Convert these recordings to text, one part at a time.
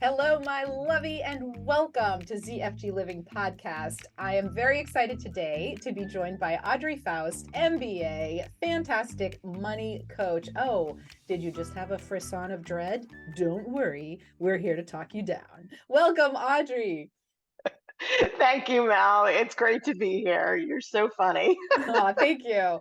Hello, my lovey, and welcome to ZFG Living Podcast. I am very excited today to be joined by Audrey Faust, MBA, fantastic money coach. Oh, did you just have a frisson of dread? Don't worry, we're here to talk you down. Welcome, Audrey. Thank you, Mel. It's great to be here. You're so funny. Oh, thank you.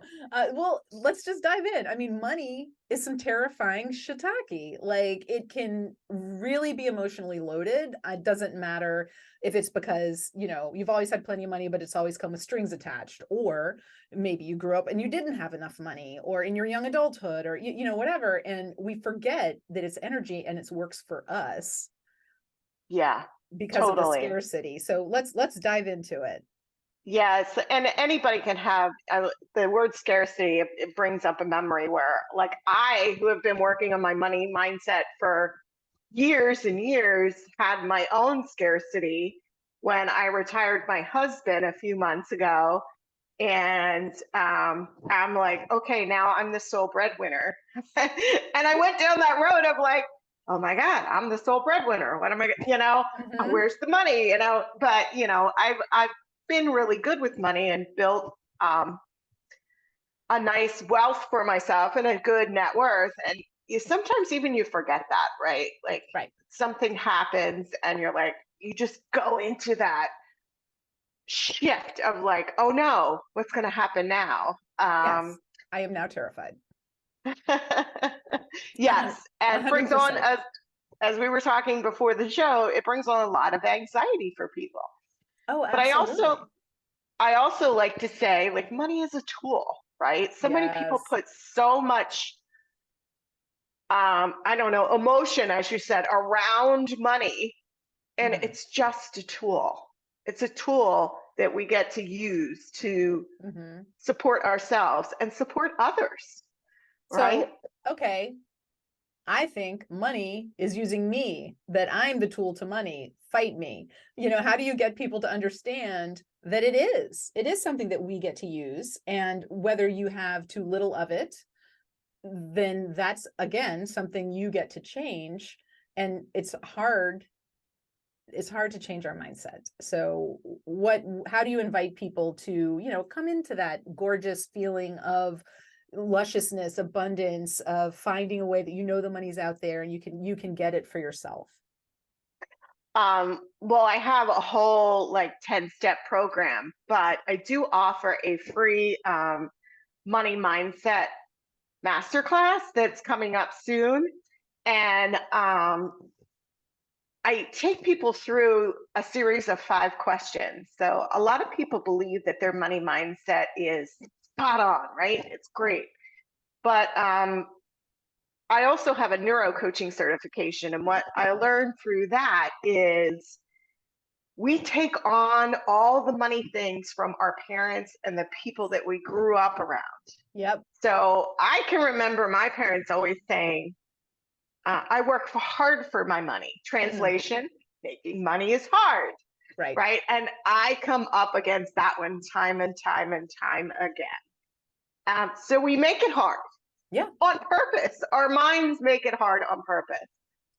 Well, let's just dive in. I mean, money is some terrifying shiitake. Like, it can really be emotionally loaded. It doesn't matter if it's because, you've always had plenty of money, but it's always come with strings attached. Or maybe you grew up and you didn't have enough money, or in your young adulthood, or, whatever. And we forget that it's energy and it works for us Yeah, because of the totally. scarcity. So let's dive into it. Yes, and anybody can have the word scarcity. It brings up a memory where, like, I, who have been working on my money mindset for years and years, had my own scarcity when I retired my husband a few months ago. And I'm like, okay, now I'm the sole breadwinner. And I went down that road of like, oh my God, I'm the sole breadwinner. What am I, Mhm. where's the money? But I've been really good with money and built a nice wealth for myself and a good net worth. And sometimes even you forget that, right? Like Right. something happens and you're like, you just go into that shift of like, oh no, what's going to happen now? Yes. I am now terrified. Yes, and brings on 100%. as we were talking before the show, it brings on a lot of anxiety for people. Oh, But absolutely. I also like to say, like, money is a tool, right? So many people Yes. put so much I don't know, emotion, as you said, around money, and Mm-hmm. it's just a tool. It's a tool that we get to use to Mm-hmm. support ourselves and support others, right? So, okay, I think money is using me, that I'm the tool to money. Fight me. How do you get people to understand that it is? It is something that we get to use. And whether you have too little of it, then that's, again, something you get to change. And it's hard to change our mindset. So how do you invite people to, come into that gorgeous feeling of lusciousness, abundance, of finding a way that the money's out there and you can get it for yourself? Well, I have a whole like 10-step program, but I do offer a free money mindset masterclass that's coming up soon. And I take people through a series of 5 questions. So a lot of people believe that their money mindset is spot on, right? It's great. But I also have a neuro coaching certification. And what I learned through that is we take on all the money things from our parents and the people that we grew up around. Yep. So I can remember my parents always saying, I work hard for my money. Mm, Translation, making money is hard, right. right? And I come up against that one time and time and time again. So we make it hard Yeah. on purpose. Our minds make it hard on purpose.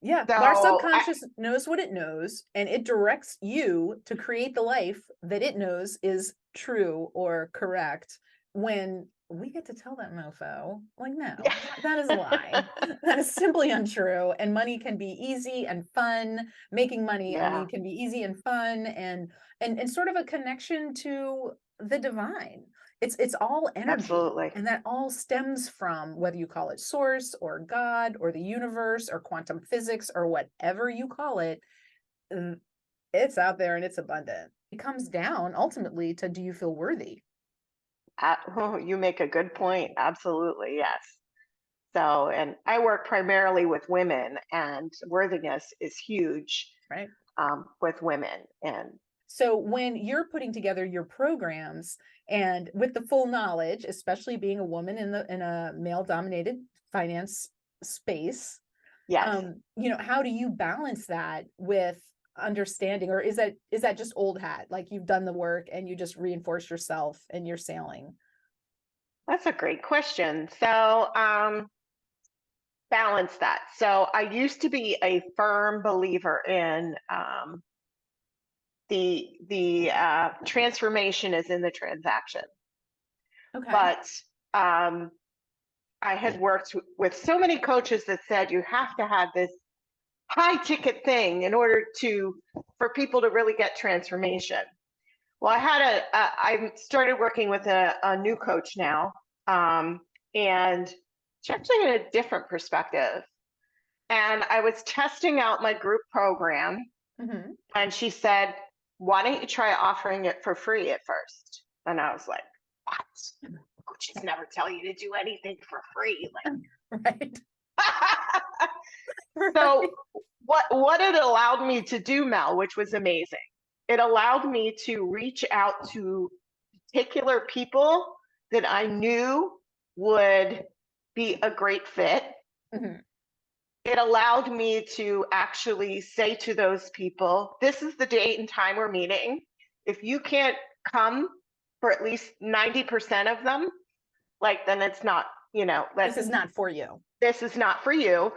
Yeah. Our So I, subconscious knows what it knows, and it directs you to create the life that it knows is true or correct, when we get to tell that mofo, like, no, that is a lie. That is simply untrue. And money can be easy and fun. Making money, I yeah, mean, can be easy and fun, and sort of a connection to the divine. It's all energy. absolutely. And that all stems from, whether you call it source or God or the universe or quantum physics or whatever you call it, it's out there and it's abundant. It comes down ultimately to, do you feel worthy? Oh, you make a good point. Absolutely, yes. So, and I work primarily with women, and worthiness is huge Right. with women. And So when you're putting together your programs, and with the full knowledge, especially being a woman in a male dominated finance space, yes, how do you balance that with understanding, or is that just old hat, like you've done the work and you just reinforce yourself and you're sailing? that's a great question. So, balance that. So I used to be a firm believer in the transformation is in the transaction. Okay. But um, I had worked with so many coaches that said you have to have this high ticket thing in order to for people to really get transformation. Well, I started working with a new coach now, and she's actually in a different perspective. And I was testing out my group program, Hmm. and she said, "Why don't you try offering it for free at first?" And I was like, "What? Coaches never tell you to do anything for free." Right. Like, so Right. what it allowed me to do, Mel, which was amazing, it allowed me to reach out to particular people that I knew would be a great fit. Hmm. It allowed me to actually say to those people, this is the date and time we're meeting. If you can't come for at least 90% of them, like then it's not, This is not for you. this is not for you.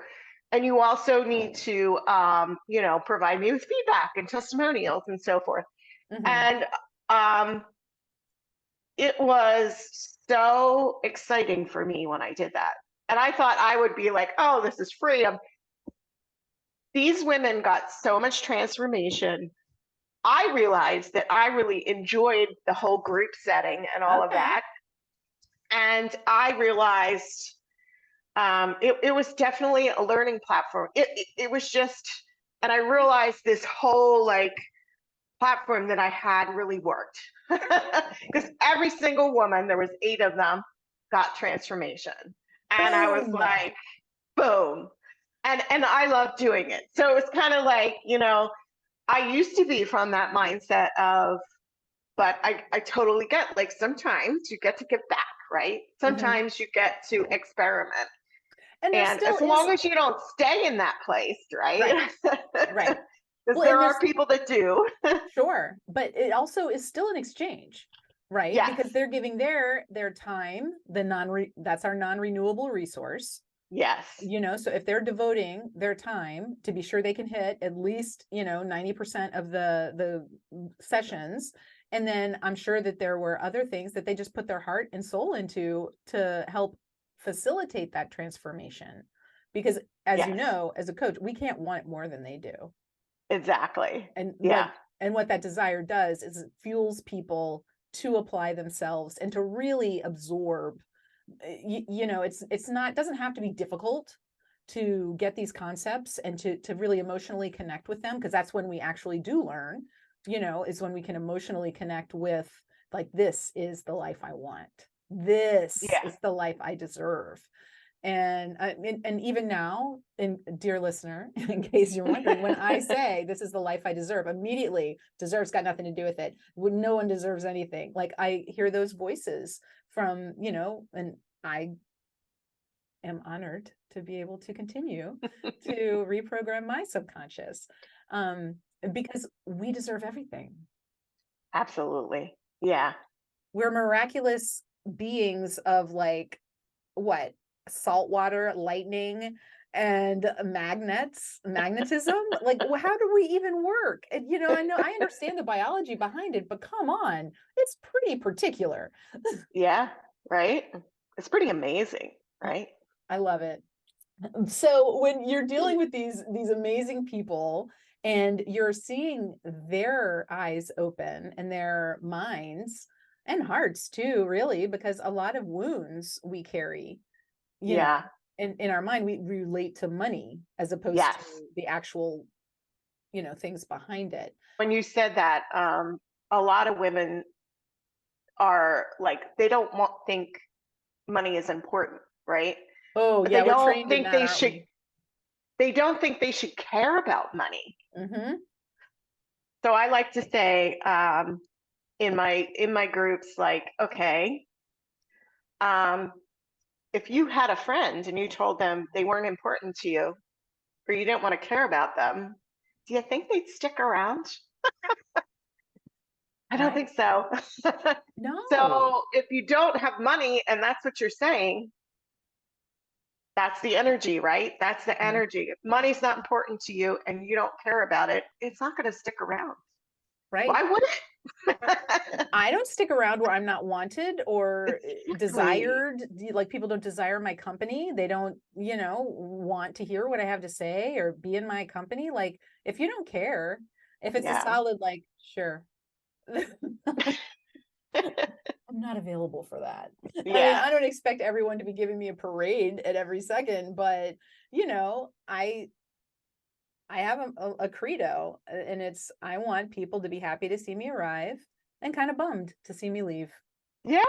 And you also need to, provide me with feedback and testimonials and so forth. Hmm. And um, it was so exciting for me when I did that. And I thought I would be like, oh, this is free. These women got so much transformation. I realized that I really enjoyed the whole group setting and all of Okay. that. And I realized it was definitely a learning platform. It was just, and I realized this whole like platform that I had really worked because every single woman, there was 8 of them, got transformation, and I was Boom. like, boom, and I love doing it. So it's kind of like I used to be from that mindset of, but I totally get like sometimes you get to give back, right? Hmm. Sometimes you get to experiment. And there And still as is, long as you don't stay in that place, right, right? right. Because Well, there and are there's, people that do. sure, but it also is still an exchange, right? Yes, Because they're giving their time, that's our non-renewable resource. yes, So if they're devoting their time to be sure they can hit at least 90% of the sessions, and then I'm sure that there were other things that they just put their heart and soul into to help facilitate that transformation, because as you yes, know, as a coach, we can't want it more than they do. exactly. and what Yeah, and what that desire does is it fuels people to apply themselves and to really absorb. It's not, doesn't have to be difficult to get these concepts and to really emotionally connect with them, because that's when we actually do learn, is when we can emotionally connect with, like, this is the life I want, this yeah. is the life I deserve. And even now, in dear listener, in case you're wondering, when I say this is the life I deserve, immediately deserves got nothing to do with it. No one deserves anything. Like, I hear those voices from, and I am honored to be able to continue to reprogram my subconscious, um, because we deserve everything. Absolutely. Yeah. We're miraculous beings of, like, what, saltwater, lightning, and magnetism. Like, how do we even work? And I understand the biology behind it, but come on, it's pretty particular. Yeah. Right. It's pretty amazing, right? I love it. So when you're dealing with these amazing people and you're seeing their eyes open and their minds and hearts too, really, because a lot of wounds we carry, you know Yeah. in our mind, we relate to money as opposed to Yes. the actual things behind it. When you said that, a lot of women are like, they don't think money is important, right? Oh But yeah, we're trained in that, aren't we? they don't think they should care about money. Mm-hmm. So I like to say, in my groups, like, okay, um, if you had a friend and you told them they weren't important to you or you didn't want to care about them, do you think they'd stick around? I don't I think so. No. So if you don't have money and that's what you're saying, That's the energy, right? That's the Mhm. energy. If money's not important to you and you don't care about it, it's not going to stick around. Right. Why would it? I don't stick around where I'm not wanted or Exactly. desired. Like people don't desire my company. They don't, want to hear what I have to say or be in my company. Like if you don't care, if it's a Yeah. solid, like, sure. I'm not available for that. I mean, Yeah. I don't expect everyone to be giving me a parade at every second, but I have a credo, and it's I want people to be happy to see me arrive and kind of bummed to see me leave, Yeah.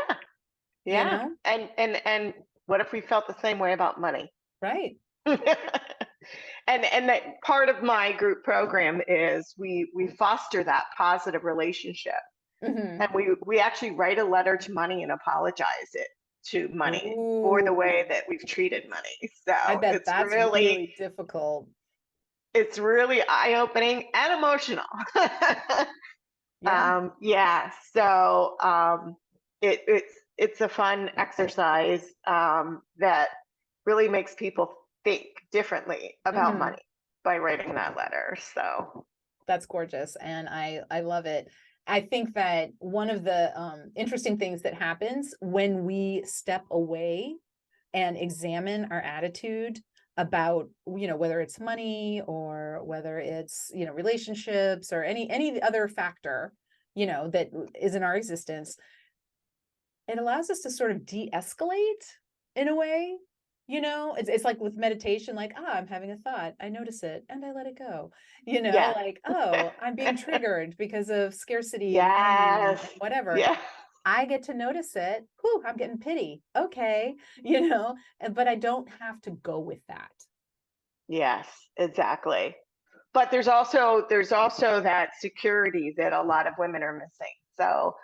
you Yeah. know? And what if we felt the same way about money? Right. And that part of my group program is we foster that positive relationship. Hmm. And we actually write a letter to money and apologize it to money for the Ooh, way that we've treated money. I So bet that's really difficult. it's really eye-opening and emotional. Yeah. Yeah, so it's a fun exercise that really makes people think differently about Hmm. money by writing that letter. So That's gorgeous, and I love it. I think that one of the interesting things that happens when we step away and examine our attitude about whether it's money or whether it's relationships or any other factor that is in our existence, it allows us to sort of de-escalate in a way. It's like with meditation, like, I'm having a thought, I notice it and I let it go. yeah. Like, oh, I'm being triggered because of scarcity and money Yes. and whatever. Yeah. I get to notice it. Whew, I'm getting pity. Okay. But I don't have to go with that. Yes, exactly. But there's also that security that a lot of women are missing. So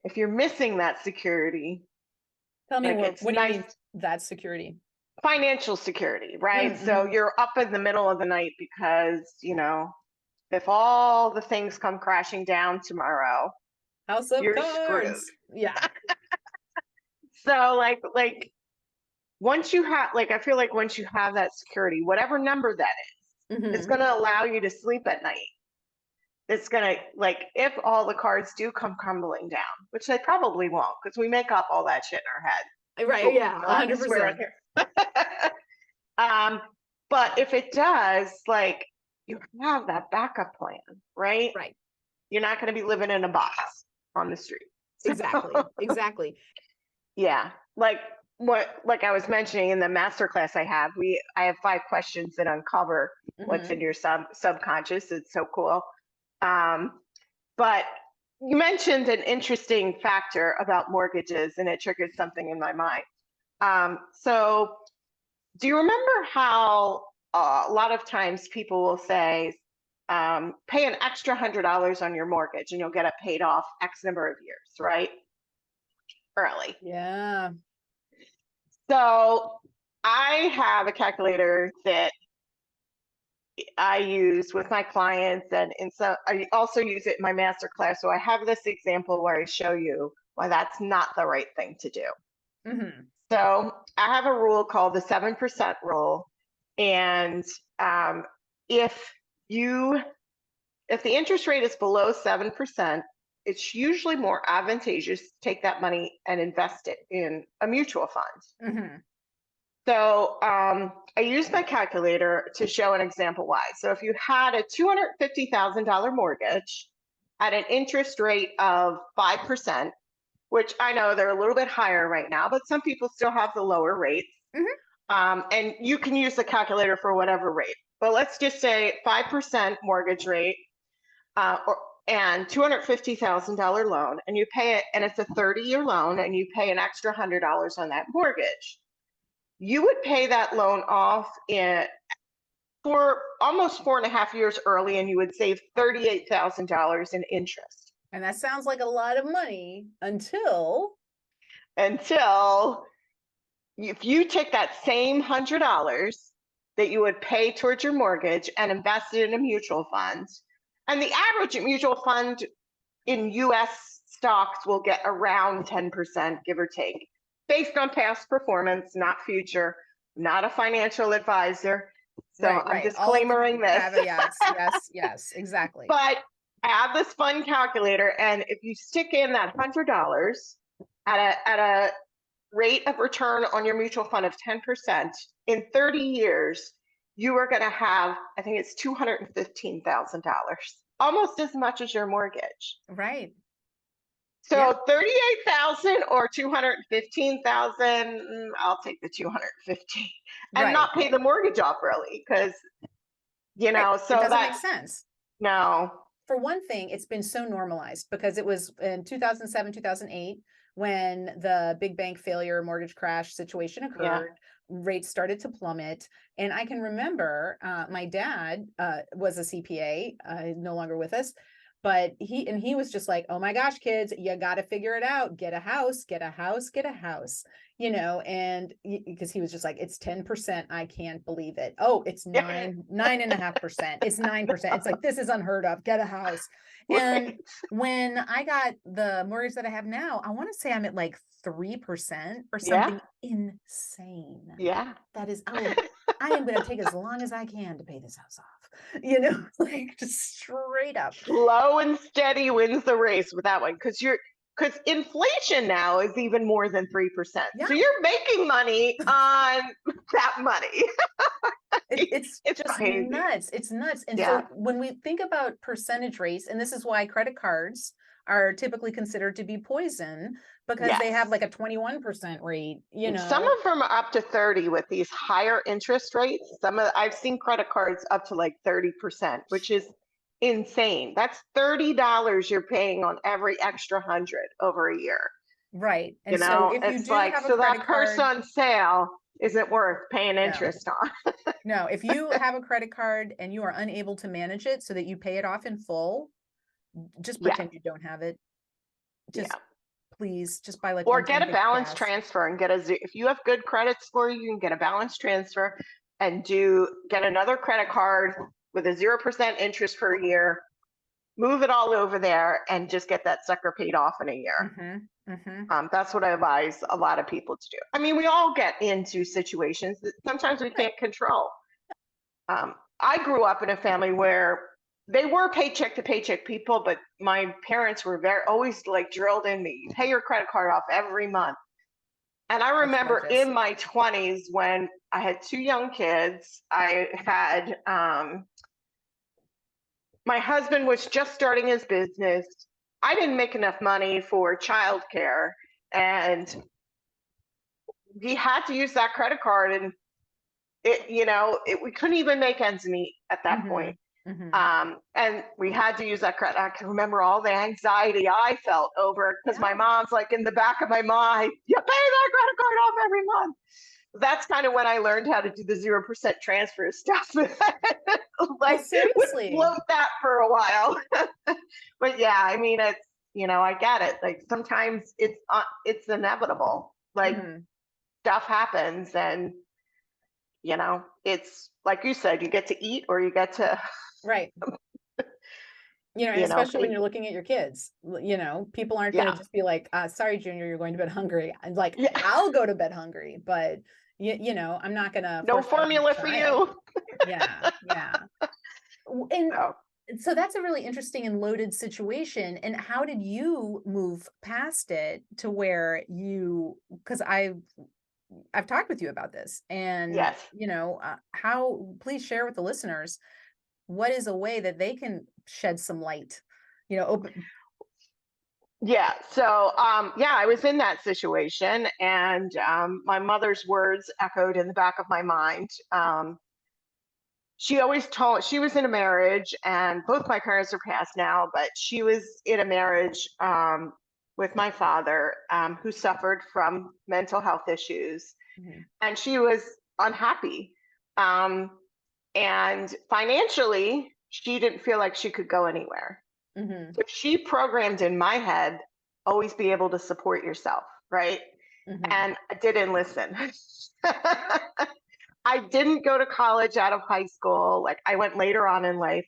if you're missing that security, Tell me, like what it's do you nice. mean that's security? Financial security, right? So Mm-hmm. you're up in the middle of the night because, if all the things come crashing down tomorrow, House of you're screwed. cards. Yeah. So like once you have like I feel like once you have that security, whatever number that is, it's Mm-hmm. going to allow you to sleep at night. It's going to like if all the cards do come crumbling down, which they probably won't because we make up all that shit in our head. Right. Oh, Yeah. I'm A allowed to hundred swear on percent. here. Um, but if it does, like you have that backup plan, right? Right. You're not going to be living in a box on the street. So, Exactly. Exactly. yeah, like I was mentioning in the master class I have 5 questions that uncover what's Mm-hmm. in your subconscious. It's so cool. Um, but you mentioned an interesting factor about mortgages, and it triggered something in my mind. So do you remember how a lot of times people will say, pay an extra $100 on your mortgage and you'll get it paid off X number of years, right? Early. Yeah. So I have a calculator that I use with my clients, and so I also use it in my master class. So I have this example where I show you why that's not the right thing to do. Mm-hmm. So I have a rule called the 7% rule. And um, if you if the interest rate is below 7%, it's usually more advantageous to take that money and invest it in a mutual fund. Mm-hmm. So I used my calculator to show an example why. So if you had a $250,000 mortgage at an interest rate of 5%, which I know they're a little bit higher right now, but some people still have the lower rates. Mm-hmm. And you can use the calculator for whatever rate. But let's just say 5% mortgage rate or, and $250,000 loan, and you pay it, and it's a 30-year loan, and you pay an extra $100 on that mortgage. You would pay that loan off for almost 4.5 years early, and you would save $38,000 in interest And that sounds like a lot of money until if you take that same $100 that you would pay towards your mortgage and invest it in a mutual fund, and the average mutual fund in US stocks will get around 10%, give or take, based on past performance, not future. not a financial advisor. So Right, I'm right. All of the disclaimering this. caveats. Yes, yes, exactly. But I have this fun calculator, and if you stick in that $100 at a rate of return on your mutual fund of 10% in 30 years, you are going to have, I think it's $215,000, almost as much as your mortgage. Right. Yeah. So 38,000 or 215,000, I'll take the 215 and Right. not pay the mortgage off early because, Right. It so doesn't make that, sense. no. For one thing, it's been so normalized because it was in 2007, 2008 when the big bank failure mortgage crash situation Yeah. occurred. Rates started to plummet. And I can remember my dad was a CPA, no longer with us, but he was just like, oh my gosh, kids, you got to figure it out. Get a house, get a house, get a house, and because he was just like, it's 10%. I can't believe it. Oh, it's 9.5%. It's 9%. It's like, this is unheard of. Get a house. And Right. when I got the mortgage that I have now, I want to say I'm at like 3% or Yeah. something insane. Yeah. That is, I am going to take as long as I can to pay this house off, like just straight up. Slow and steady wins the race with that one because inflation now is even more than 3%. Yeah. So you're making money on that money. It's It's just crazy. nuts. It's nuts. And Yeah. so when we think about percentage rates, and this is why credit cards are typically considered to be poison because they have Yes. like a 21% rate, And some of them are up to 30 with these higher interest rates. I've seen credit cards up to like 30%, which is insane. That's $30 you're paying on every extra 100 over a year. Right. And so if you It's do like, have a so that credit purse card, on sale isn't worth paying no, interest on. no, if you have a credit card and you are unable to manage it so that you pay it off in full, just Yeah. pretend you don't have it. Just Yeah. please, just buy like Or one get tank a of balance gas. transfer and if you have good credit score, you can get a balance transfer and get another credit card with a 0% interest per year, move it all over there and just get that sucker paid off in a year. That's what I advise a lot of people to do. I mean, we all get into situations that sometimes we can't control. I grew up in a family where they were paycheck to paycheck people, but my parents were always like drilled in me, pay your credit card off every month. And I That's remember gorgeous. in my 20s when I had two young kids, I had my husband was just starting his business. I didn't make enough money for childcare, and he had to use that credit card, and we couldn't even make ends meet at that point. And we had to use that credit. I can remember all the anxiety I felt over because my mom's like in the back of my mind, you pay that credit card off every month. That's kind of when I learned how to do the 0% transfer stuff. Like, would seriously. float that for a while. But yeah, I mean, I get it. Like sometimes it's inevitable. Like stuff happens, and it's like you said, you get to eat or you get to right. And especially when pay. you're looking at your kids, people aren't going to just be like, sorry, Junior, you're going to bed hungry. And like, I'll go to bed hungry, but I'm not going to No force that on formula for you. Yeah. And so that's a really interesting and loaded situation. And how did you move past it to where because I've talked with you about this and, Yes. please share with the listeners, what is a way that they can shed some light, open. Yeah. So, I was in that situation, and my mother's words echoed in the back of my mind. She was in a marriage, and both my parents are passed now, but she was in a marriage with my father, who suffered from mental health issues, and she was unhappy. And financially, she didn't feel like she could go anywhere. So she programmed in my head, always be able to support yourself, right? And I didn't listen. I didn't go to college out of high school. Like I went later on in life,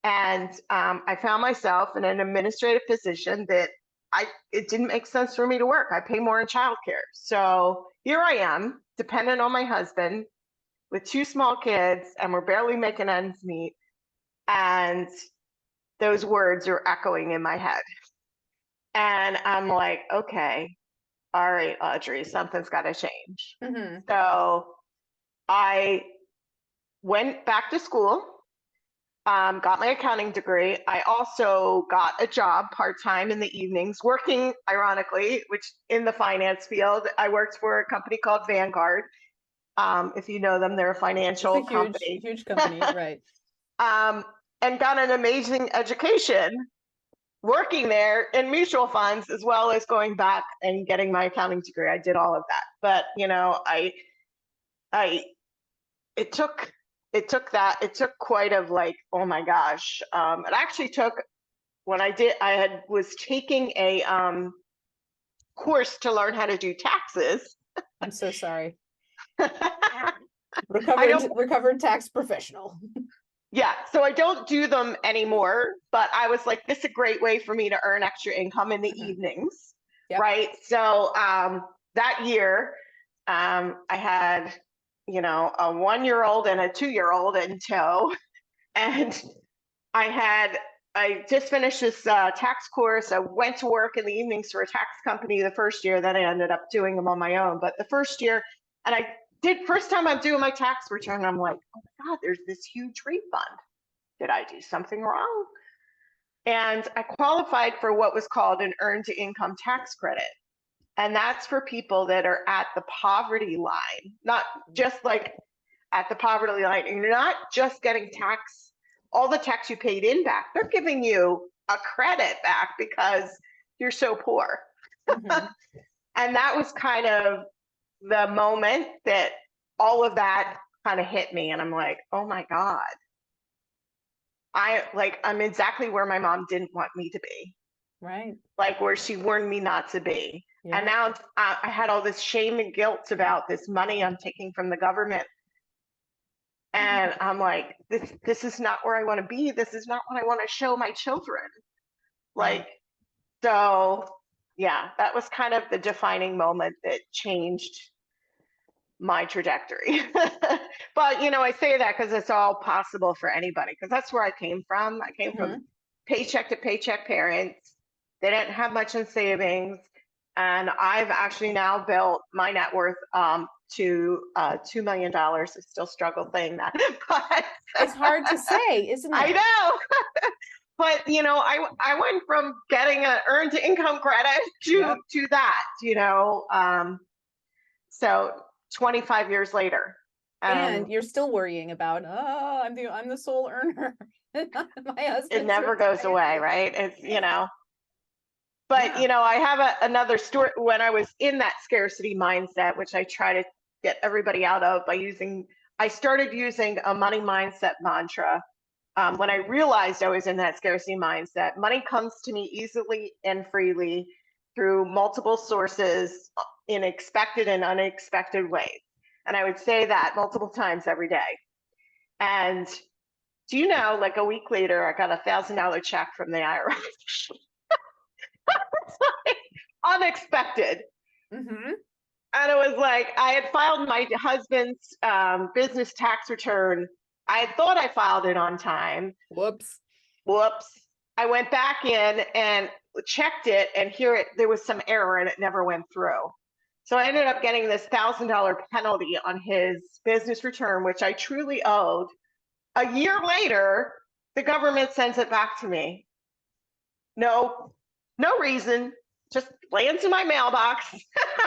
and I found myself in an administrative position that it didn't make sense for me to work. I pay more in childcare. So here I am, dependent on my husband with two small kids, and we're barely making ends meet. And those words are echoing in my head. And I'm like, okay, all right, Audrey, something's got to change. Mm-hmm. So I went back to school, got my accounting degree. I also got a job part-time in the evenings, working, ironically, which in the finance field, I worked for a company called Vanguard. If you know them, they're a It's a financial huge, company. huge company, right? um, and got an amazing education working there in mutual funds, as well as going back and getting my accounting degree. I did all of that. But, I, it took it took quite of like, oh my gosh. It actually took, when I was taking a course to learn how to do taxes. I'm so sorry. I Recovered tax professional. Yeah, so I don't do them anymore, but I was like, this is a great way for me to earn extra income in the evenings, Yep. right? So that year, I had, a 1-year-old and a 2-year-old in tow, and I just finished this tax course. I went to work in the evenings for a tax company the first year. Then I ended up doing them on my own. But the first year, and first time I'm doing my tax return, I'm like, oh my God, there's this huge refund. Did I do something wrong? And I qualified for what was called an earned income tax credit. And that's for people that are at the poverty line, not just like at the poverty line. And you're not just getting all the tax you paid in back. They're giving you a credit back because you're so poor. Mm-hmm. And that was kind of the moment that all of that kind of hit me. And I'm like, oh my God. I'm exactly where my mom didn't want me to be. Right. Like where she warned me not to be. Yeah. And now I had all this shame and guilt about this money I'm taking from the government. And I'm like, this is not where I want to be. This is not what I want to show my children. Like, so yeah, that was kind of the defining moment that changed my trajectory. But, I say that because it's all possible for anybody, because that's where I came from. I came from paycheck to paycheck parents. They didn't have much in savings. And I've actually now built my net worth to $2 million. I still struggle saying that. But it's hard to say, isn't it? I know. But, I went from getting an earned income credit to that, so 25 years lader. And you're still worrying about, I'm the sole earner. My husband. It never goes away, right? It's, but, I have another story. When I was in that scarcity mindset, which I try to get everybody out of I started using a money mindset mantra. When I realized I was in that scarcity mindset, money comes to me easily and freely through multiple sources in expected and unexpected ways. And I would say that multiple times every day. And do you know, like a week later, I got $1,000 check from the IRS. It's like unexpected. Mm-hmm. And it was like, I had filed my husband's business tax return. I had thought I filed it on time. Whoops. I went back in and checked it, and there was some error and it never went through. So I ended up getting this $1,000 penalty on his business return, which I truly owed. A year later, the government sends it back to me. No reason, just lands in my mailbox.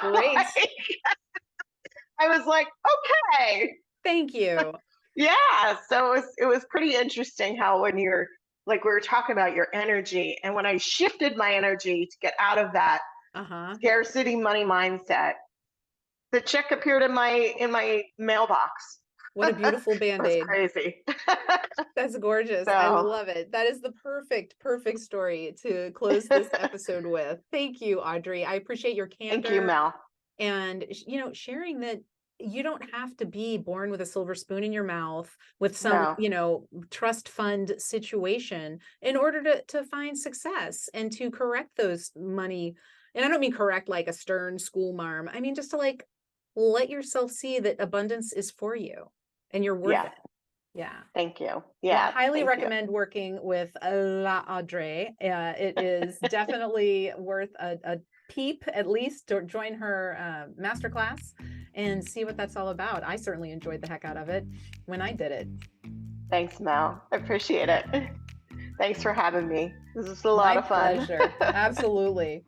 Great. I was like, okay. Thank you. Yeah, so it was pretty interesting how when you're, like we were talking about your energy, and when I shifted my energy to get out of that scarcity money mindset, the check appeared in my mailbox. What a beautiful Band-Aid. That's crazy. That's gorgeous. I love it. That is the perfect story to close this episode with. Thank you, Audrey. I appreciate your candor. Thank you, Mel. And sharing that you don't have to be born with a silver spoon in your mouth with some, No. trust fund situation in order to find success and to correct those money. And I don't mean correct like a stern school marm. I mean, just to like let yourself see that abundance is for you and you're worth Yeah. it. Yeah. Thank you. Well, Yeah. highly Thank you. recommend working with La Audrey. It is definitely worth a peep, at least, to join her masterclass and see what that's all about. I certainly enjoyed the heck out of it when I did it. Thanks, Mel. I appreciate it. Thanks for having me. This is a lot My of fun. pleasure. Absolutely.